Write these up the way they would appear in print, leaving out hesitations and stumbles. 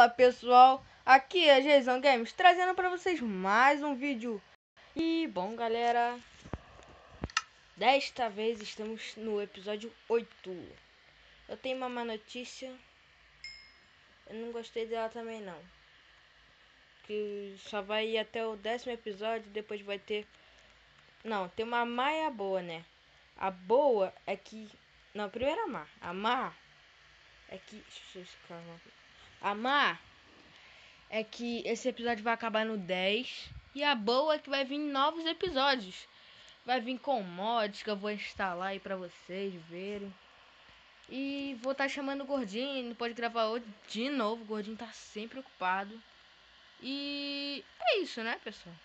Fala pessoal, aqui é Jason Games trazendo para vocês mais um vídeo. E bom galera, desta vez estamos no episódio 8. Eu tenho uma má notícia, eu não gostei dela também não. Que só vai ir até o 10º episódio, depois vai ter... Não, tem uma má e a boa, né? A boa é que... Não, primeiro a má. A má é que... A má é que esse episódio vai acabar no 10. E a boa é que vai vir novos episódios. Vai vir com mods que eu vou instalar aí pra vocês verem. E vou estar chamando o Gordinho. Não pode gravar hoje de novo. O Gordinho tá sempre ocupado. E é isso, né, pessoal?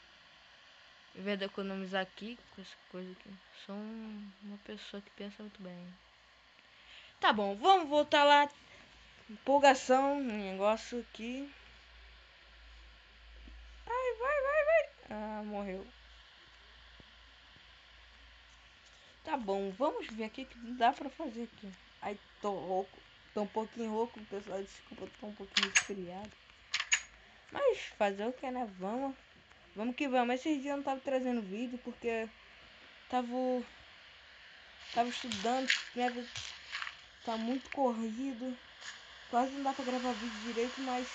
Em vez de economizar aqui com essa coisa aqui. Sou uma pessoa que pensa muito bem. Tá bom, vamos voltar lá. Empolgação, negócio aqui. Vai. Ah, morreu. Tá bom, vamos ver aqui o que dá pra fazer aqui. Ai, tô rouco. Tô um pouquinho rouco, pessoal. Desculpa, tô um pouquinho resfriado. Mas fazer o que, né? Vamos que vamos. Esses dias eu não tava trazendo vídeo porque tava estudando. Minha vida tá muito corrido. Quase não dá pra gravar vídeo direito, mas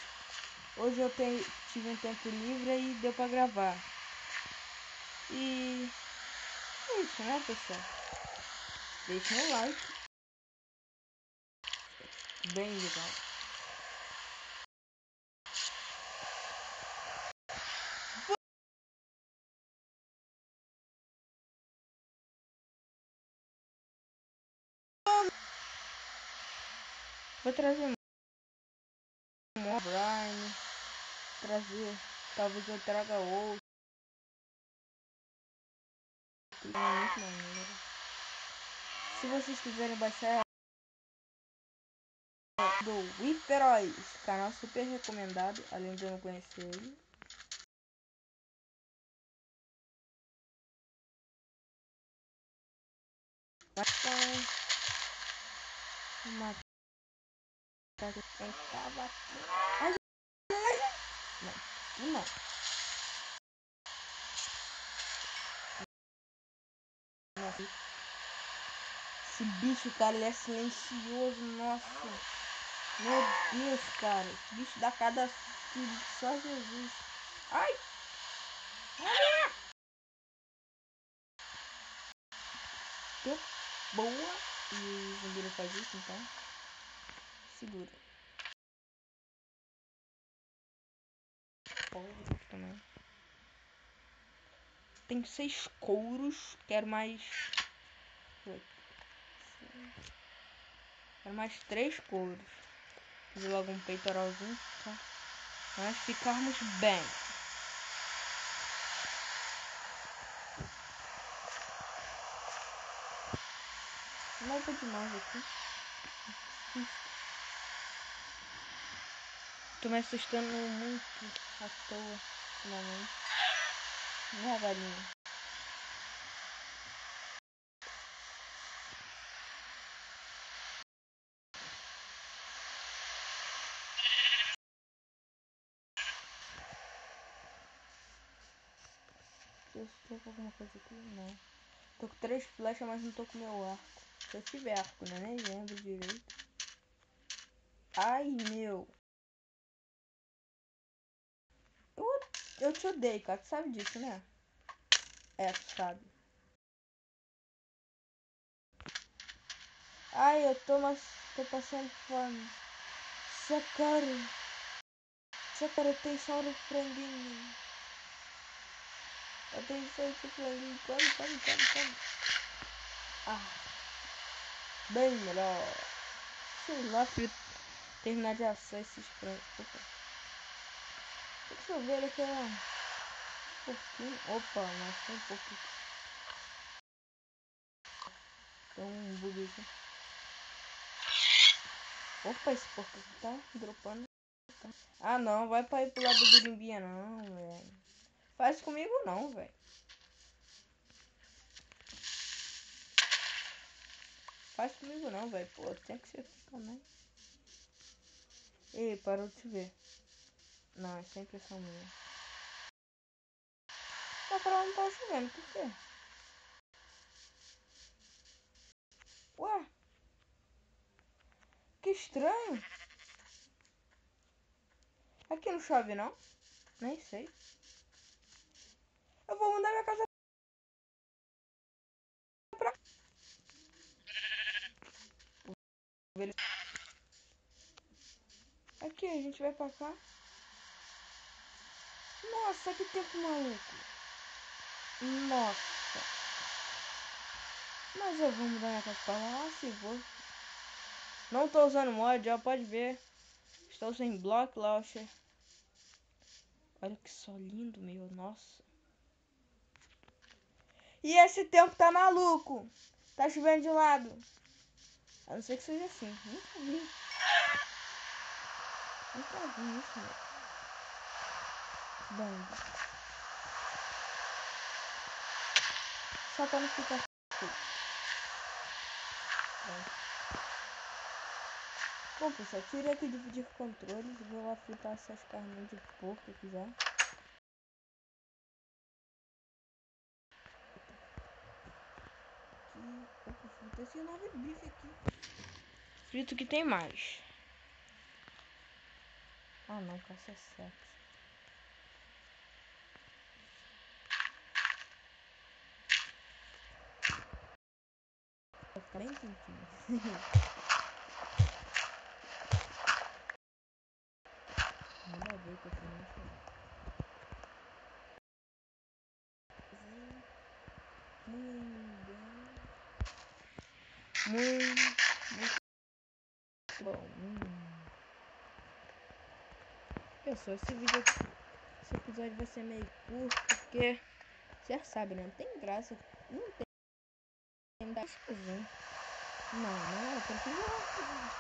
hoje eu tive um tempo livre e deu pra gravar. E é isso, né, pessoal? Deixa um like. Bem legal. Vou trazer um Brian. Trazer. Talvez eu traga outro. Muito maneiro. Se vocês quiserem baixar do Whiperóis, canal super recomendado, além de eu não conhecer ele. Então, uma casa que estava aqui. Ai, não. Nossa. Esse bicho, cara, ele é silencioso, nossa. Meu Deus, cara. Esse bicho dá cada tiro, só Jesus. Ai! Que boa. E o zumbi não faz isso, então. Segura. Também. Tem 6 couros. Quero mais 3 couros. Fazer logo um peitoralzinho, tá? Pra nós ficarmos bem. Não vou demais aqui. Tô me assustando muito à toa, finalmente. Minha galinha. Eu tô com alguma coisa aqui? Não. Tô com 3 flechas, mas não tô com meu arco. Se eu tiver arco, né? Nem lembro direito. Ai, meu. Eu te odeio, cara. Tu sabe disso, né? É, tu sabe. Ai, tô passando fome. Socorro, tem sauro franguinho. Eu tenho feito franguinho. Come. Ah, bem melhor. Sei lá, filho. Terminar de assar esses frangos. Opa. Deixa eu ver ele aqui. Um pouquinho. Opa, mas tem um pouquinho. Tem um bug aqui. Opa, esse porco aqui tá dropando. Ah, não. Vai pra ir pro lado do Birimbinha, não, velho. Faz comigo não, velho. Faz comigo não, velho. Pô, tem que ser também. Ei, parou de chover. Não, é só impressão minha. Só pra lá não tá chovendo, por quê? Ué? Que estranho. Aqui não chove, não? Nem sei. Eu vou mudar minha casa pra... Aqui, a gente vai pra cá. Nossa, que tempo maluco. Nossa. Mas eu vou mudar minha casa pra lá, se vou. Não tô usando mod, ó, pode ver. Estou sem Block Launcher. Olha que sol lindo, meu, nossa. E esse tempo tá maluco. Tá chovendo de lado. A não ser que seja assim. Nunca vi. Nunca vi isso, meu. Bang. Só pra não ficar... Bom, pessoal, tirei aqui dividir controles. Vou lá fritar essas carnes de porco aqui já. Opa, frita esse 9 bife aqui. Frito que tem mais. Ah não, caça sexo. Vai ficar bem quentinho. Nada a ver com esse lanche. Muito bom. Pessoal, esse episódio vai ser meio curto, porque você já sabe, né? Não tem graça. Não tem graça sozinho. Não, tem que ir lá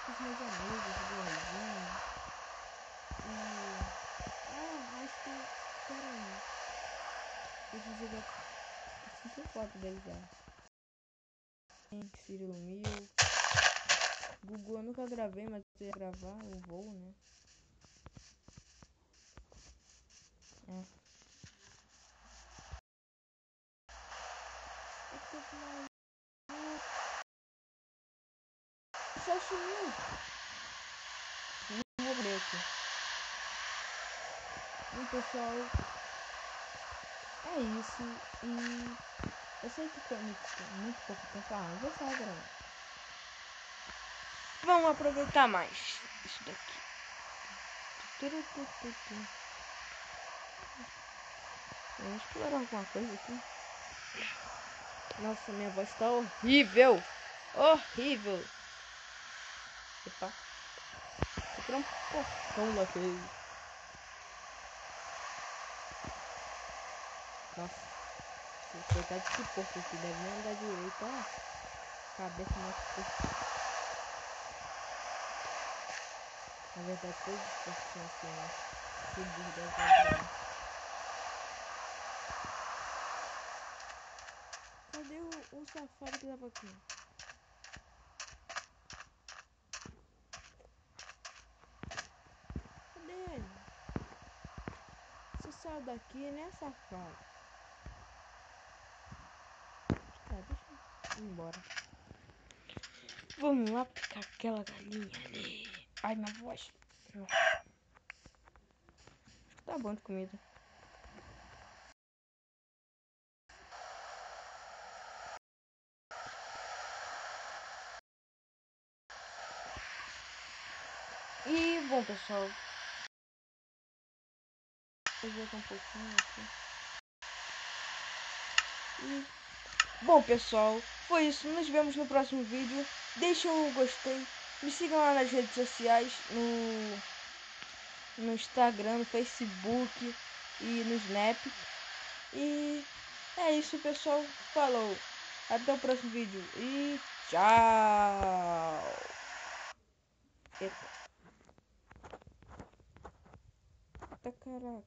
com os meus amigos, gordinho. Acho que... Pera aí. Deixa eu jogar... Assisti foto dele já. Cirilo Mil. Gugu eu nunca gravei, mas eu ia gravar o voo, né? É. Só sumiu. Não vou ler aqui. E pessoal, é isso. E eu sei que foi muito pouco tempo. Ah, eu vou falar agora. Vamos aproveitar mais isso daqui. Vamos explorar alguma coisa aqui. Nossa, minha voz tá horrível. Horrível. Epa. Vou tirar um portão daqui. Nossa. Coitado desse porco aqui. Deve nem andar direito. Ó. Cabeça muito porco. Na verdade, todos os porcos são assim, né? Que burro deve entrar. Cadê o safado que tava aqui? Cadê ele? Você saiu daqui, né, safado? Tá, deixa eu ir embora. Vamos lá picar aquela galinha ali. Ai, minha voz. Nossa. Acho que tá bom de comida. E, bom, pessoal. Vou ver um pouquinho aqui. E, bom, pessoal, foi isso. Nos vemos no próximo vídeo. Deixem um gostei. Me sigam lá nas redes sociais. No Instagram, no Facebook e no Snap. E é isso, pessoal. Falou. Até o próximo vídeo. E tchau. Eita. Caraca.